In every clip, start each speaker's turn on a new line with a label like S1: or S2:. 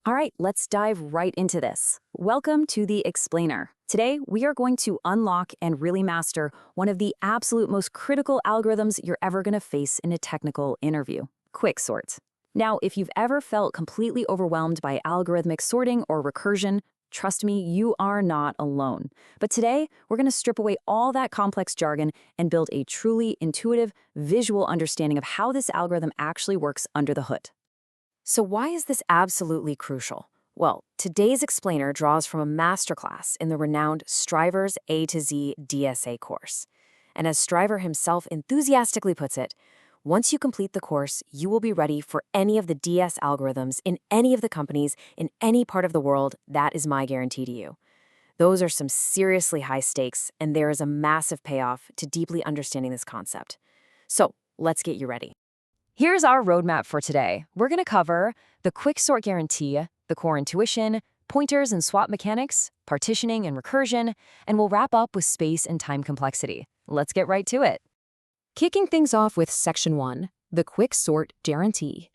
S1: All right, let's dive right into this. Welcome to the Explainer. Today, we are going to unlock and really master one of the absolute most critical algorithms you're ever going to face in a technical interview, quicksort. Now, if you've ever felt completely overwhelmed by algorithmic sorting or recursion, trust me, you are not alone. But today, we're going to strip away all that complex jargon and build a truly intuitive, visual understanding of how this algorithm actually works under the hood. So why is this absolutely crucial? Well, today's explainer draws from a masterclass in the renowned Striver's A to Z DSA course. And as Striver himself enthusiastically puts it, once you complete the course, you will be ready for any of the DS algorithms in any of the companies in any part of the world. That is my guarantee to you. Those are some seriously high stakes, and there is a massive payoff to deeply understanding this concept. So let's get you ready. Here's our roadmap for today. We're going to cover the quicksort guarantee, the core intuition, pointers and swap mechanics, partitioning and recursion, and we'll wrap up with space and time complexity. Let's get right to it. Kicking things off with Section 1, the quicksort guarantee.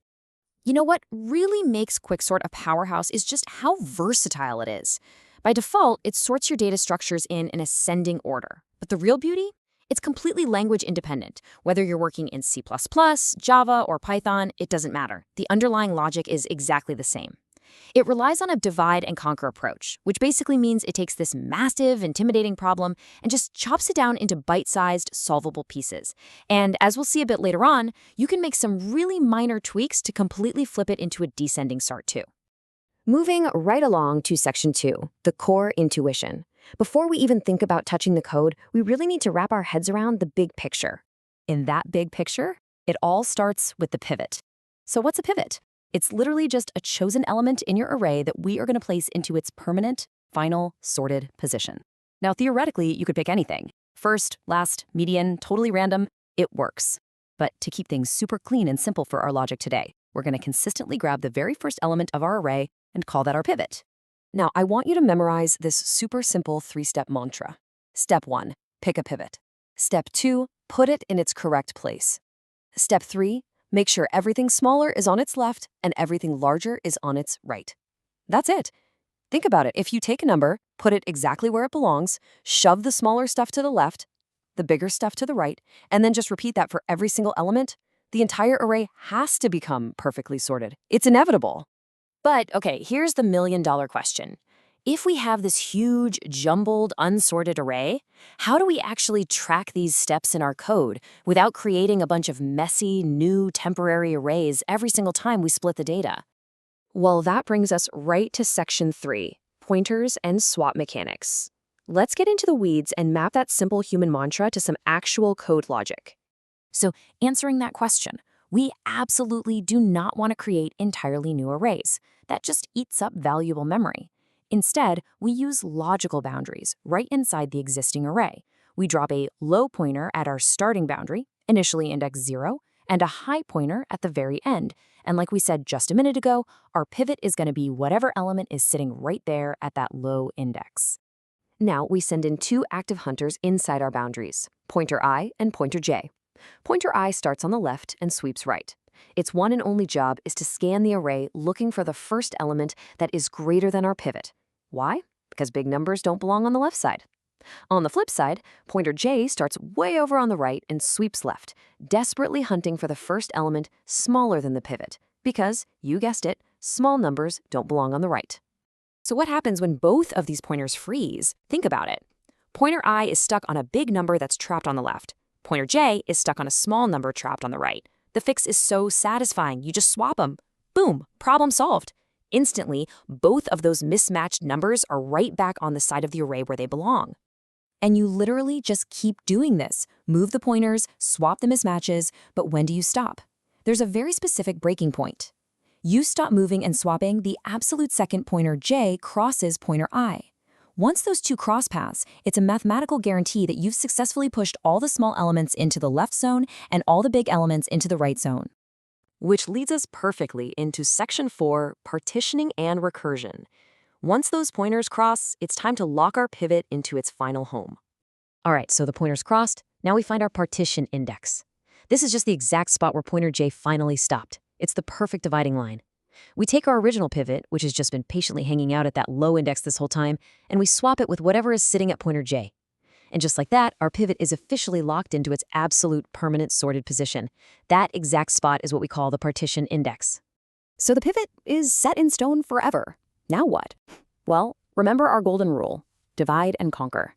S1: You know what really makes quicksort a powerhouse is just how versatile it is. By default, it sorts your data structures in an ascending order. But the real beauty? It's completely language independent. Whether you're working in C++, Java, or Python, it doesn't matter. The underlying logic is exactly the same. It relies on a divide and conquer approach, which basically means it takes this massive, intimidating problem and just chops it down into bite-sized, solvable pieces. And as we'll see a bit later on, you can make some really minor tweaks to completely flip it into a descending sort too. Moving right along to Section 2, the core intuition. Before we even think about touching the code, we really need to wrap our heads around the big picture. In that big picture, it all starts with the pivot. So what's a pivot? It's literally just a chosen element in your array that we are going to place into its permanent, final, sorted position. Now, theoretically, you could pick anything. First, last, median, totally random, it works. But to keep things super clean and simple for our logic today, we're going to consistently grab the very first element of our array and call that our pivot. Now, I want you to memorize this super simple three-step mantra. Step 1, pick a pivot. Step 2, put it in its correct place. Step 3, make sure everything smaller is on its left and everything larger is on its right. That's it. Think about it. If you take a number, put it exactly where it belongs, shove the smaller stuff to the left, the bigger stuff to the right, and then just repeat that for every single element, the entire array has to become perfectly sorted. It's inevitable. But, okay, here's the million-dollar question. If we have this huge, jumbled, unsorted array, how do we actually track these steps in our code without creating a bunch of messy, new, temporary arrays every single time we split the data? Well, that brings us right to Section 3, pointers and swap mechanics. Let's get into the weeds and map that simple human mantra to some actual code logic. So, answering that question, we absolutely do not want to create entirely new arrays. That just eats up valuable memory. Instead, we use logical boundaries right inside the existing array. We drop a low pointer at our starting boundary, initially index 0, and a high pointer at the very end. And like we said just a minute ago, our pivot is going to be whatever element is sitting right there at that low index. Now we send in two active hunters inside our boundaries, pointer I and pointer J. Pointer I starts on the left and sweeps right. Its one and only job is to scan the array looking for the first element that is greater than our pivot. Why? Because big numbers don't belong on the left side. On the flip side, pointer J starts way over on the right and sweeps left, desperately hunting for the first element smaller than the pivot, because, you guessed it, small numbers don't belong on the right. So what happens when both of these pointers freeze? Think about it. Pointer I is stuck on a big number that's trapped on the left. Pointer J is stuck on a small number trapped on the right. The fix is so satisfying, you just swap them. Boom, problem solved. Instantly, both of those mismatched numbers are right back on the side of the array where they belong. And you literally just keep doing this. Move the pointers, swap the mismatches, but when do you stop? There's a very specific breaking point. You stop moving and swapping the absolute second pointer J crosses pointer I. Once those two cross paths, it's a mathematical guarantee that you've successfully pushed all the small elements into the left zone and all the big elements into the right zone. Which leads us perfectly into Section 4, partitioning and recursion. Once those pointers cross, it's time to lock our pivot into its final home. All right, so the pointers crossed. Now we find our partition index. This is just the exact spot where pointer J finally stopped. It's the perfect dividing line. We take our original pivot, which has just been patiently hanging out at that low index this whole time, and we swap it with whatever is sitting at pointer j. And just like that, our pivot is officially locked into its absolute permanent sorted position. That exact spot is what we call the partition index. So the pivot is set in stone forever. Now what? Well, remember our golden rule: divide and conquer.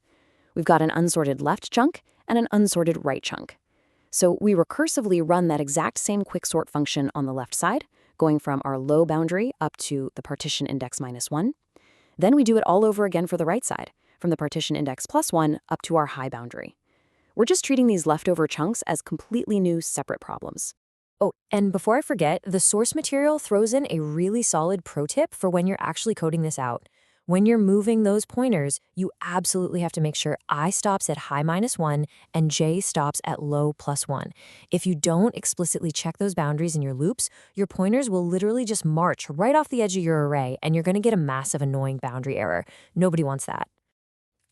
S1: We've got an unsorted left chunk and an unsorted right chunk. So we recursively run that exact same quicksort function on the left side, going from our low boundary up to the partition index -1. Then we do it all over again for the right side, from the partition index +1 up to our high boundary. We're just treating these leftover chunks as completely new separate problems. Oh, and before I forget, the source material throws in a really solid pro tip for when you're actually coding this out. When you're moving those pointers, you absolutely have to make sure I stops at high -1 and j stops at low +1. If you don't explicitly check those boundaries in your loops, your pointers will literally just march right off the edge of your array, and you're going to get a massive annoying boundary error. Nobody wants that.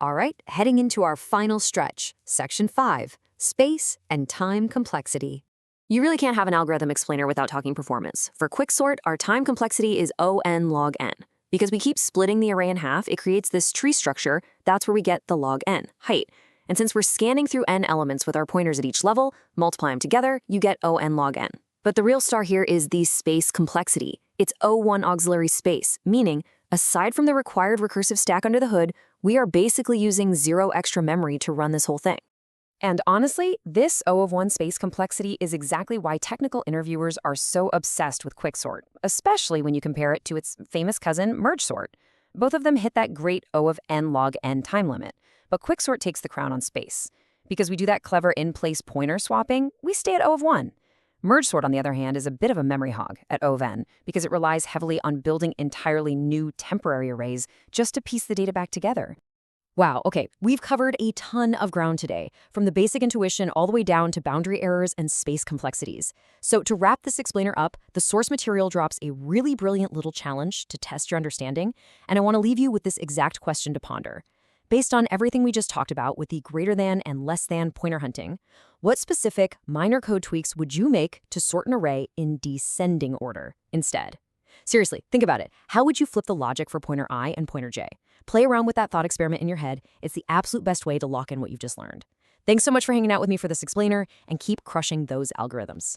S1: All right, heading into our final stretch, Section 5, Space and Time Complexity. You really can't have an algorithm explainer without talking performance. For quicksort, our time complexity is O(n) log n. Because we keep splitting the array in half, it creates this tree structure. That's where we get the log n, height. And since we're scanning through n elements with our pointers at each level, multiply them together, you get O(n) log n. But the real star here is the space complexity. It's O1 auxiliary space, meaning, aside from the required recursive stack under the hood, we are basically using 0 extra memory to run this whole thing. And honestly, this O(1) space complexity is exactly why technical interviewers are so obsessed with quicksort, especially when you compare it to its famous cousin, merge sort. Both of them hit that great O(n) log n time limit, but quicksort takes the crown on space. Because we do that clever in-place pointer swapping, we stay at O(1). Merge sort, on the other hand, is a bit of a memory hog at O(n) because it relies heavily on building entirely new temporary arrays just to piece the data back together. Wow, okay, we've covered a ton of ground today, from the basic intuition all the way down to boundary errors and space complexities. So to wrap this explainer up, the source material drops a really brilliant little challenge to test your understanding, and I want to leave you with this exact question to ponder. Based on everything we just talked about with the greater than and less than pointer hunting, what specific minor code tweaks would you make to sort an array in descending order instead? Seriously, think about it. How would you flip the logic for pointer I and pointer j? Play around with that thought experiment in your head. It's the absolute best way to lock in what you've just learned. Thanks so much for hanging out with me for this explainer, and keep crushing those algorithms.